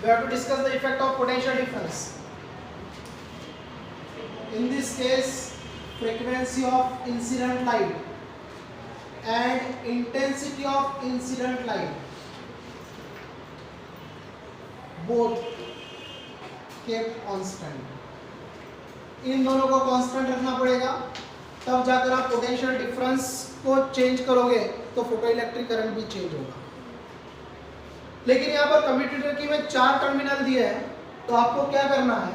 we have to discuss the effect of potential difference. In this case, frequency of incident light and intensity of incident light both kept constant. इन दोनों को constant रखना पड़ेगा, तब जाकर आप potential difference को change करोगे तो फोटोइलेक्ट्रिक करंट भी चेंज होगा। लेकिन यहाँ पर कम्यूटेटर की में 4 टर्मिनल दिए हैं, तो आपको क्या करना है,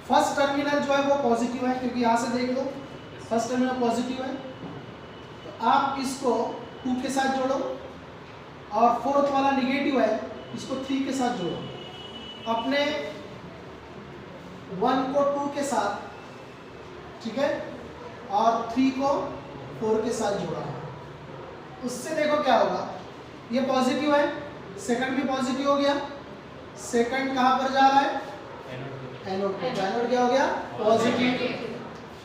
फर्स्ट टर्मिनल जो है वो पॉजिटिव है, क्योंकि यहाँ से देख लो फर्स्ट टर्मिनल पॉजिटिव है, तो आप इसको 2 के साथ जोड़ो, और फोर्थ वाला निगेटिव है, इसको 3 के साथ जोड़ो। अपने 1 को 2 के साथ, ठीक है, और 3 को 4 के साथ जोड़ा है। उससे देखो क्या होगा, ये पॉजिटिव है, सेकंड भी पॉजिटिव हो गया, सेकंड कहाँ पर जा रहा है, एनोड पे, एनोड क्या हो गया, पॉजिटिव।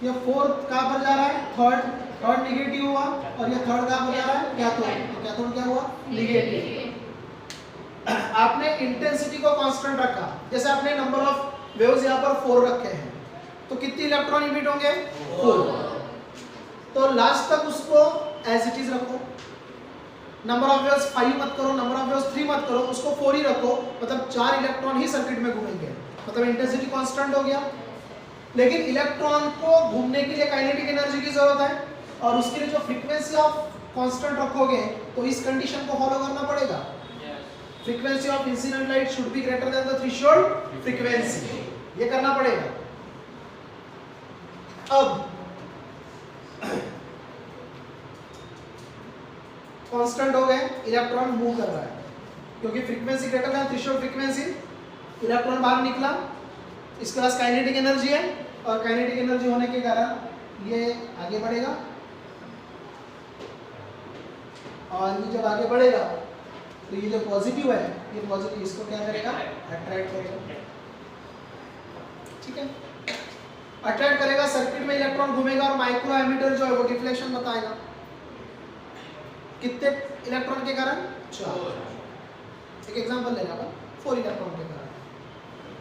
ये फोर्थ कहाँ पर जा रहा है, थर्ड निगेटिव हुआ, और ये थर्ड कहाँ पर जा रहा है, कैथोड, तो कैथोड क्या हुआ, निगेटिव। आपने इंटेंसिटी को कांस्टेंट रखा, जैसे आपने नंबर ऑफ वेव्स यहाँ पर 4 रखे हैं, तो कितने इलेक्ट्रॉन इमिट होंगे, 4। तो लास्ट तक उसको एज इट इज रखो, नंबर ऑफ वेव्स 5 मत करो, नंबर ऑफ वेव्स 3 मत करो, उसको 4 ही रखो, मतलब 4 इलेक्ट्रॉन ही सर्किट में घूमेंगे, मतलब इंटेंसिटी कांस्टेंट हो गया। लेकिन इलेक्ट्रॉन को घूमने के लिए काइनेटिक एनर्जी की जरूरत है, और उसके लिए जो फ्रीक्वेंसी आप कांस्टेंट रखोगे तो इस कंडीशन को फॉलो करना पड़ेगा। Frequency of incident light should be greater than the threshold frequency, ये करना पड़ेगा। अब कांस्टेंट हो गए, इलेक्ट्रॉन मूव कर रहा है, क्योंकि frequency greater than threshold frequency, electron बाहर निकला, इसके पास काइनेटिक एनर्जी है, और काइनेटिक एनर्जी होने के कारण ये आगे बढ़ेगा, और ये जब आगे बढ़ेगा तो ये जो पॉजिटिव है, ये पॉजिटिव इसको क्या करेगा, अट्रैक्ट करेगा, ठीक है, अट्रैक्ट करेगा, सर्किट में इलेक्ट्रॉन घूमेगा, और माइक्रो एमीटर जो है वो डिफ्लेक्शन बताएगा, कितने इलेक्ट्रॉन के कारण, 4। एक एग्जांपल लेना है, 4 इलेक्ट्रॉन के कारण।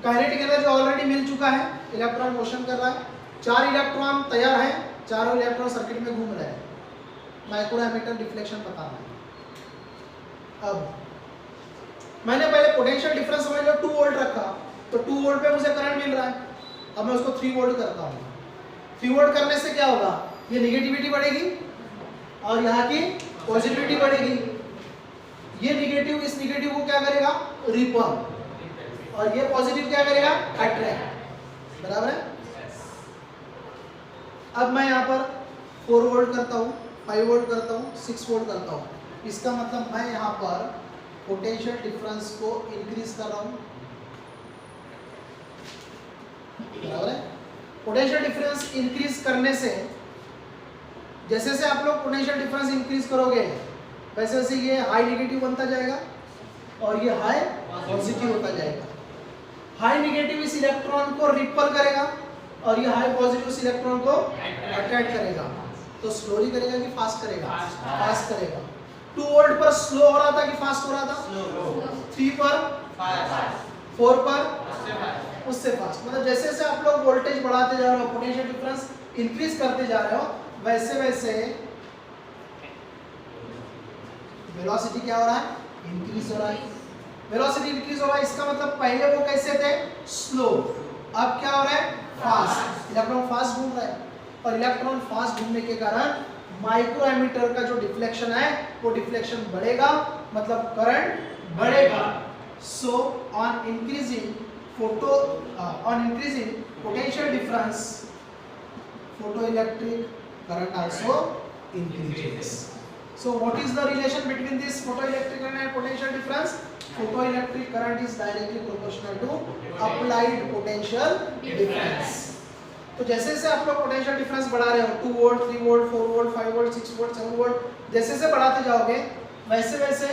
काइनेटिक एनर्जी ऑलरेडी मिल चुका है, इलेक्ट्रॉन मोशन कर रहा है, 4 इलेक्ट्रॉन तैयार है, चारों इलेक्ट्रॉन सर्किट में घूम रहे हैं, माइक्रो एमीटर डिफ्लेक्शन बता रहा है। अब मैंने पहले पोटेंशियल डिफरेंस समझ लो 2 वोल्ट रखा, तो 2 वोल्ट पे मुझे करंट मिल रहा है, अब मैं उसको 3 वोल्ट करता हूँ। 3 वोल्ट करने से क्या होगा, ये नेगेटिविटी बढ़ेगी और यहाँ की पॉजिटिविटी बढ़ेगी, ये निगेटिव इस निगेटिव को क्या करेगा, रिपल, और ये पॉजिटिव क्या करेगा, अट्रैक्ट, बराबर है। अब मैं यहाँ पर 4 वोल्ट करता हूँ, 5 वोल्ट करता हूँ, 6 वोल्ट करता हूँ, इसका मतलब मैं यहाँ पर पोटेंशियल डिफरेंस को इंक्रीज कर रहा हूँ, बराबर है। पोटेंशियल डिफरेंस इंक्रीज करने से, जैसे जैसे आप लोग पोटेंशियल डिफरेंस इंक्रीज करोगे वैसे वैसे ये हाई नेगेटिव बनता जाएगा और ये हाई पॉजिटिव होता जाएगा। हाई नेगेटिव इस इलेक्ट्रॉन को रिपल करेगा और ये हाई पॉजिटिव इस इलेक्ट्रॉन को अट्रैक्ट करेगा। तो स्लोली करेगा कि फास्ट करेगा, फास्ट करेगा। 2 वोल्ट पर स्लो हो रहा था कि फास्ट हो रहा था, 3 पर, 4 पर उससे फास्ट। मतलब जैसे जैसे आप लोग वोल्टेज बढ़ाते जा रहे हो, पोटेंशियल डिफरेंस इंक्रीज करते जा रहे हो, वैसे वैसे वेलोसिटी क्या हो रहा है, इंक्रीज हो रहा है। वेलोसिटी इंक्रीज हो रहा है, इसका मतलब पहले वो कैसे थे, स्लो, अब क्या हो रहा है, फास्ट। इलेक्ट्रॉन फास्ट घूम रहा है और इलेक्ट्रॉन फास्ट घूमने के कारण माइक्रो एमीटर का जो डिफ्लेक्शन है वो डिफ्लेक्शन बढ़ेगा, मतलब करंट बढ़ेगा। So on increasing potential difference, photoelectric current also increases. So what is the relation between this photoelectric current and potential difference? Photoelectric current is directly proportional to applied potential difference. तो जैसे जैसे आप लोग potential difference बढ़ा रहे हो, 2 volt, 3 volt, 4 volt, 5 volt, 6 volt, 7 volt, जैसे जैसे बढ़ाते जाओगे वैसे वैसे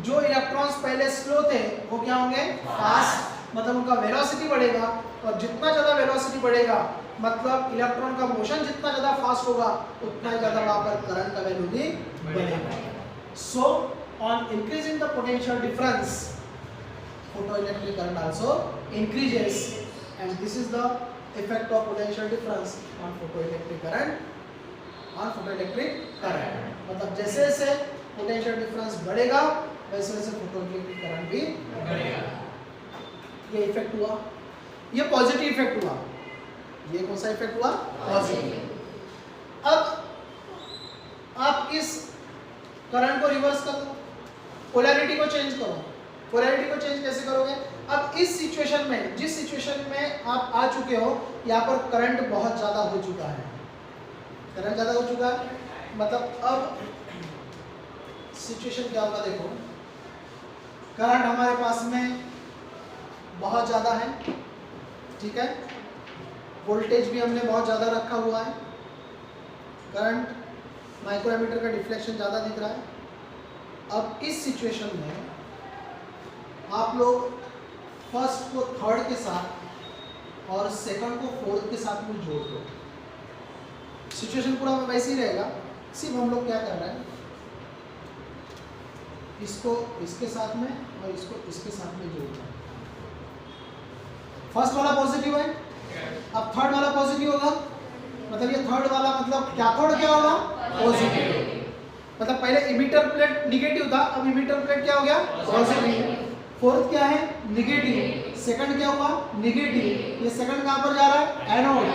जो इलेक्ट्रॉन्स पहले स्लो थे वो क्या होंगे, फास्ट। मतलब उनका वेलोसिटी बढ़ेगा और जितना ज़्यादा वेलोसिटी बढ़ेगा मतलब इलेक्ट्रॉन का मोशन जितना ज़्यादा फास्ट होगा उतना ज़्यादा वहाँ पर करंट का वैल्यू भी बढ़ेगा। So on increasing the potential difference photoelectric current also increases, and this is the effect of potential difference on photoelectric current. मतलब जैसे जैसे पोटेंशियल डिफरेंस बढ़ेगा वैसे वैसे फोटोइलेक्ट्रिक करंट भी बढ़ेगा। ये इफेक्ट हुआ, ये पॉजिटिव इफेक्ट हुआ। ये कौन सा इफेक्ट हुआ? पॉजिटिव। अब आप इस करंट को रिवर्स कर लो, पोलैरिटी को चेंज करो। पोलैरिटी को चेंज कैसे करोगे? अब इस सिचुएशन में, जिस सिचुएशन में आप आ चुके हो, यहाँ पर करंट बहुत ज़्यादा हो चुका है, करंट ज़्यादा हो चुका है, मतलब अब सिचुएशन क्या होगा? देखो, करंट हमारे पास में बहुत ज़्यादा है, ठीक है, वोल्टेज भी हमने बहुत ज़्यादा रखा हुआ है, करंट माइक्रोमीटर का डिफ्लेक्शन ज़्यादा दिख रहा है। अब इस सिचुएशन में आप लोग फर्स्ट को थर्ड के साथ और सेकंड को फोर्थ के साथ में जोड़ दो। सिचुएशन पूरा वैसे ही रहेगा, सिर्फ हम लोग क्या कर रहे हैं, इसको इसके साथ में और इसको इसके साथ में जोड़ रहे हैं। फर्स्ट वाला पॉजिटिव है, अब थर्ड वाला पॉजिटिव होगा, मतलब ये थर्ड वाला मतलब कैथोड क्या होगा? पॉजिटिव। मतलब पहले इमिटर प्लेट निगेटिव था, अब इमिटर प्लेट क्या हो गया? पॉजिटिव। फोर्थ क्या है? निगेटिव। सेकंड क्या हुआ? निगेटिव। ये सेकंड कहां पर जा रहा है? एनोड।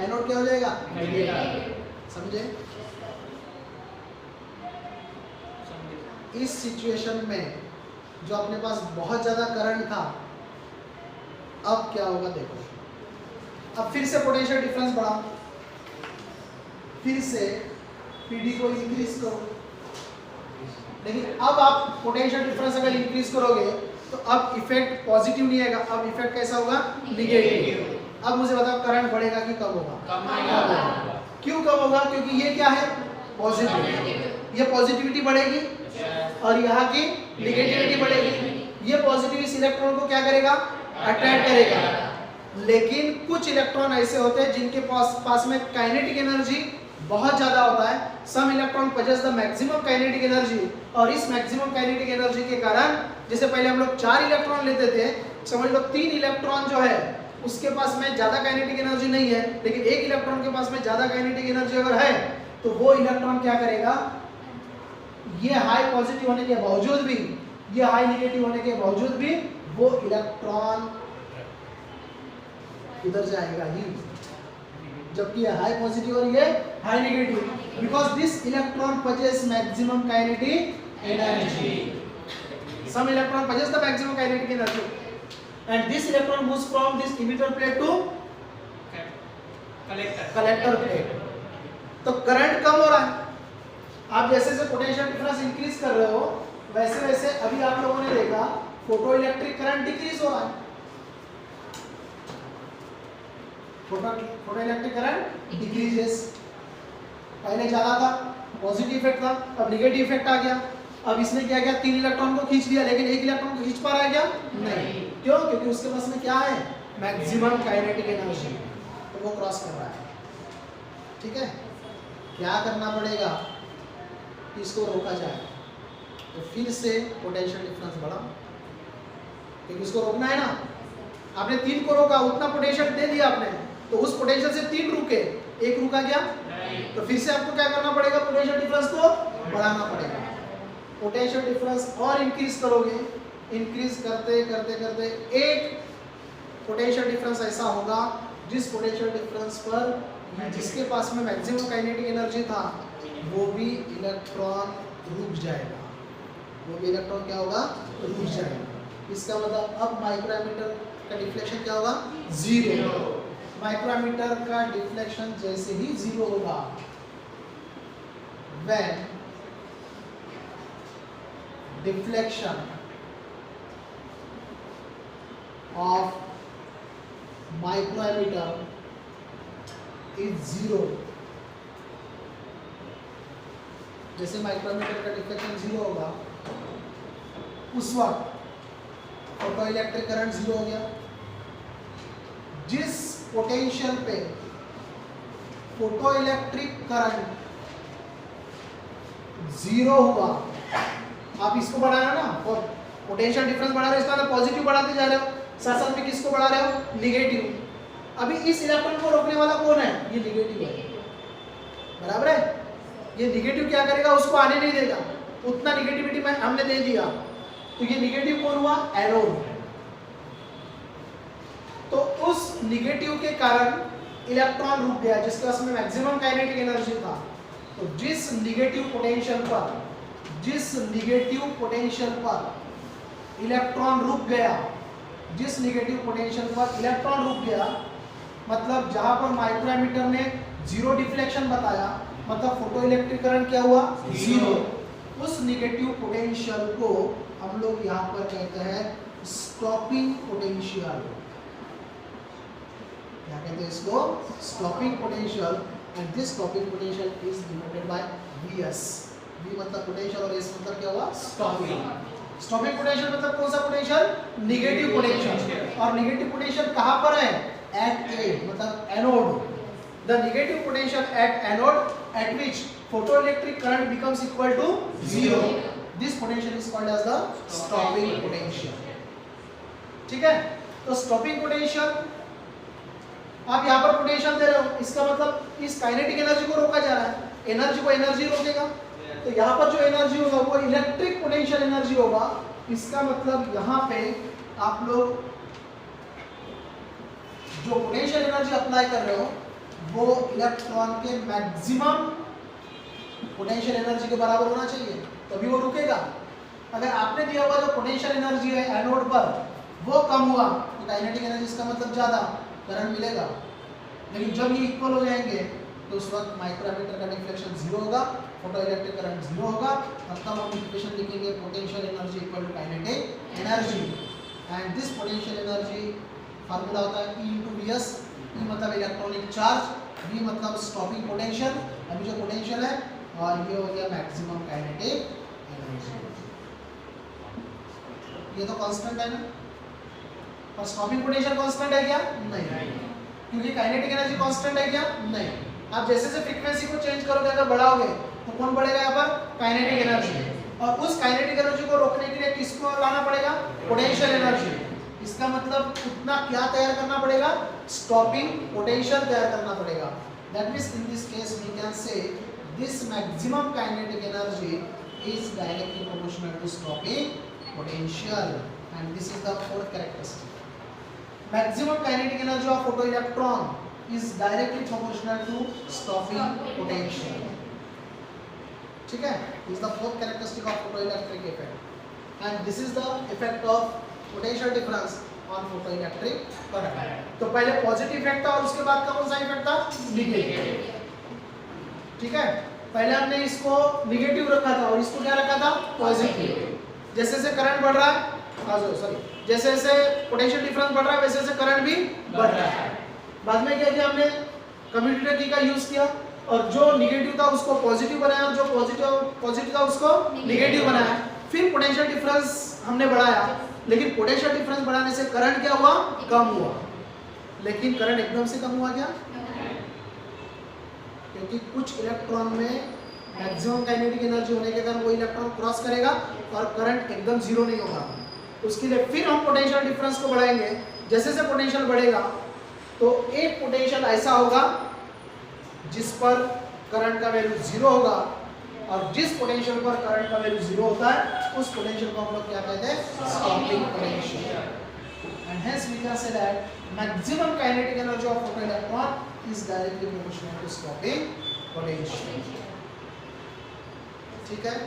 एनोड क्या हो जाएगा? नेगेटिव। समझे? इस सिचुएशन में जो अपने पास बहुत ज्यादा करंट था, अब क्या होगा देखो। अब फिर से पोटेंशियल डिफरेंस बढ़ाओ, फिर से पीडी को इंक्रीज करो, लेकिन अब आप पोटेंशियल डिफरेंस अगर इंक्रीज करोगे तो अब इफेक्ट पॉजिटिव नहीं आएगा, अब इफेक्ट कैसा होगा? निगेटिव। अब मुझे बताओ करंट बढ़ेगा कि कम होगा? कम होगा। क्यों कम होगा? क्योंकि ये क्या है? पॉजिटिव। ये पॉजिटिविटी बढ़ेगी और यहाँ की निगेटिविटी बढ़ेगी। ये पॉजिटिव इस इलेक्ट्रॉन को क्या करेगा? अट्रैक्ट करेगा। लेकिन कुछ इलेक्ट्रॉन ऐसे होते हैं जिनके पास में काइनेटिक एनर्जी बहुत ज्यादा होता है। Some electron possess the maximum kinetic energy, और इस मैक्सिमम काइनेटिक एनर्जी के कारण, जैसे पहले हम लोग 4 इलेक्ट्रॉन लेते थे, समझ लो 3 इलेक्ट्रॉन जो है उसके पास में ज्यादा काइनेटिक एनर्जी नहीं है, लेकिन एक इलेक्ट्रॉन के पास में ज्यादा काइनेटिक एनर्जी अगर है तो वो इलेक्ट्रॉन क्या करेगा? ये हाई पॉजिटिव होने के बावजूद भी, ये हाई नेगेटिव होने के बावजूद भी वो इलेक्ट्रॉन इधर जाएगा ही, जबकि ये हाई पॉजिटिव और ये high negative, because this electron possess maximum kinetic energy. Some electron possess the maximum kinetic energy and this electron moves from this emitter plate to collector plate। तो करंट कम हो रहा है। आप जैसे जैसे पोटेंशियल डिफरेंस इंक्रीज कर रहे हो वैसे वैसे अभी आप लोगों ने देखा फोटो इलेक्ट्रिक करंट डिक्रीज हो रहा है। Photo electric current decreases. पहले ज्यादा था, पॉजिटिव इफेक्ट था, अब नेगेटिव इफेक्ट आ गया। अब इसने क्या किया? 3 इलेक्ट्रॉन को खींच लिया, लेकिन एक इलेक्ट्रॉन को खींच पा रहा है क्या? नहीं। क्यों? क्योंकि उसके पास में क्या है? मैक्सिमम काइनेटिक एनर्जी, तो वो क्रॉस कर रहा है। ठीक है, क्या करना पड़ेगा? इसको रोका जाए, तो फिर से पोटेंशियल डिफरेंस बढ़ा, क्योंकि इसको रोकना है ना। आपने 3 को रोका, उतना पोटेंशियल दे दिया आपने, तो उस पोटेंशियल से 3 रुके, एक रुका क्या? तो फिर से आपको क्या करना पड़ेगा? पोटेंशियल डिफरेंस को बढ़ाना पड़ेगा। पोटेंशियल डिफरेंस और इंक्रीज करोगे, इंक्रीज करते करते करते एक पोटेंशियल डिफरेंस ऐसा होगा जिस पोटेंशियल डिफरेंस पर जिसके पास में मैक्सिमम काइनेटिक एनर्जी था वो भी इलेक्ट्रॉन रुक जाएगा। वो भी इलेक्ट्रॉन क्या होगा? रुक जाएगा। इसका मतलब अब माइक्रोमीटर का डिफ्लेक्शन क्या होगा? 0। माइक्रोमीटर का डिफ्लेक्शन जैसे ही 0 होगा, when deflection of micrometer is 0, जैसे माइक्रोमीटर का डिफ्लेक्शन 0 होगा उस वक्त फोटो इलेक्ट्रिक करंट 0 हो गया। जिस पोटेंशियल पे फोटो इलेक्ट्रिक करंट 0 हुआ, आप इसको बढ़ाना ना, और पोटेंशियल डिफरेंस बढ़ा रहे हो, इसका मतलब पॉजिटिव बढ़ाते जा रहे हो, साथ साथ में किसको बढ़ा रहे हो, निगेटिव। अभी इस इलेक्ट्रॉन को रोकने वाला कौन है, ये निगेटिव है, बराबर है। ये निगेटिव क्या करेगा, उसको आने नहीं देगा, उतना निगेटिविटी में हमने दे दिया, तो ये निगेटिव कौन हुआ, एनोड। तो उस निगेटिव के कारण इलेक्ट्रॉन रुक गया, जिसके पास में मैक्सिमम काइनेटिक एनर्जी था। तो जिस निगेटिव पोटेंशियल पर इलेक्ट्रॉन रुक गया, जिस निगेटिव पोटेंशियल पर इलेक्ट्रॉन रुक गया, मतलब जहां पर माइक्रोमीटर ने जीरो डिफ्लेक्शन बताया, मतलब फोटो इलेक्ट्रिक करंट क्या हुआ, जीरो। उस निगेटिव पोटेंशियल को हम लोग यहाँ पर कहते हैं स्टॉपिंग पोटेंशियल। क्या कहते हैं इसको, stopping potential. And this stopping potential is denoted by Vs। V मतलब पोटेंशियल और S मतलब क्या हुआ, स्टॉपिंग। स्टॉपिंग पोटेंशियल मतलब कौन सा पोटेंशियल, निगेटिव पोटेंशियल। और निगेटिव पोटेंशियल कहां पर है, एट ए मतलब anode. The negative potential at anode at which photoelectric current becomes equal to 0. This potential is called as the stopping potential. ठीक है, तो stopping potential आप यहाँ पर पोटेंशियल दे रहे हो, इसका मतलब इस काइनेटिक एनर्जी को रोका जा रहा है, एनर्जी को एनर्जी रोकेगा, तो यहाँ पर जो एनर्जी होगा वो इलेक्ट्रिक पोटेंशियल एनर्जी होगा। इसका मतलब यहाँ पे आप लोग जो पोटेंशियल एनर्जी अप्लाई कर रहे हो वो इलेक्ट्रॉन के मैक्सिमम पोटेंशियल एनर्जी के बराबर होना चाहिए, तभी वो रुकेगा। अगर आपने दिया हुआ जो पोटेंशियल एनर्जी है एनोड पर वो कम हुआ तो काइनेटिक एनर्जी इसका मतलब ज़्यादा, करंट मिलेगा। लेकिन जब ये इक्वल हो जाएंगे तो उस वक्त माइक्रोमीटर का डिफ्लेक्शन जीरो होगा, फोटो इलेक्ट्रिक करंट जीरो होगा, तब हम इक्वेशन लिखेंगे potential energy equal to kinetic energy. And this potential energy formula होता है E into Vs। E मतलब इलेक्ट्रॉनिक चार्ज, V मतलब स्टॉपिंग पोटेंशियल, अभी जो पोटेंशियल है, और ये हो गया मैक्सिमम काइनेटिक एनर्जी। ये तो कांस्टेंट है ना, और स्टॉपिंग पोटेंशियल कांस्टेंट है क्या, नहीं, क्योंकि काइनेटिक एनर्जी कांस्टेंट है क्या, नहीं। आप जैसे जैसे फ्रीक्वेंसी को चेंज करोगे, अगर बढ़ाओगे तो कौन बढ़ेगा यहाँ पर, काइनेटिक एनर्जी। और उस काइनेटिक एनर्जी को रोकने के लिए किसको लाना पड़ेगा, पोटेंशियल एनर्जी। इसका मतलब उतना क्या तैयार करना पड़ेगा, स्टॉपिंग पोटेंशियल तैयार करना पड़ेगा। That means in this case we can say this maximum kinetic energy is directly proportional to stopping potential. And this is the fourth characteristic. Maximum kinetic energy of photoelectron is directly proportional to stopping potential. ठीक है, this is the fourth characteristic of photoelectric effect, and this is the effect of potential difference on photoelectric current. तो पहले positive effect था और उसके बाद का कौन सा इफेक्ट था, निगेटिव। ठीक है, पहले हमने इसको निगेटिव रखा था और इसको क्या रखा था, पॉजिटिव। जैसे जैसे करंट बढ़ रहा है, जैसे जैसे पोटेंशियल डिफरेंस बढ़ रहा है वैसे वैसे करंट भी बढ़ रहा है। बाद में क्या किया हमने, कम्यूटेटर की का यूज किया और जो निगेटिव था उसको पॉजिटिव बनाया और जो पॉजिटिव था उसको निगेटिव बनाया। फिर पोटेंशियल डिफरेंस हमने बढ़ाया, लेकिन पोटेंशियल डिफरेंस बढ़ाने से करंट क्या हुआ, कम हुआ। लेकिन करंट एकदम से कम हुआ क्या, क्योंकि कुछ इलेक्ट्रॉन में मैक्सिमम काइनेटिक एनर्जी होने के कारण वो इलेक्ट्रॉन क्रॉस करेगा और करंट एकदम जीरो नहीं होगा। उसके लिए फिर हम पोटेंशियल डिफरेंस को बढ़ाएंगे। जैसे जैसे पोटेंशियल बढ़ेगा तो एक पोटेंशियल ऐसा होगा जिस पर करंट का वैल्यू जीरो होगा, और जिस पोटेंशियल पर करंट का वैल्यू जीरो होता है उस पोटेंशियल को हम लोग क्या कहते हैं, stopping potential. And hence we can say that maximum kinetic energy of photoelectron is directly proportional to stopping potential. ठीक है।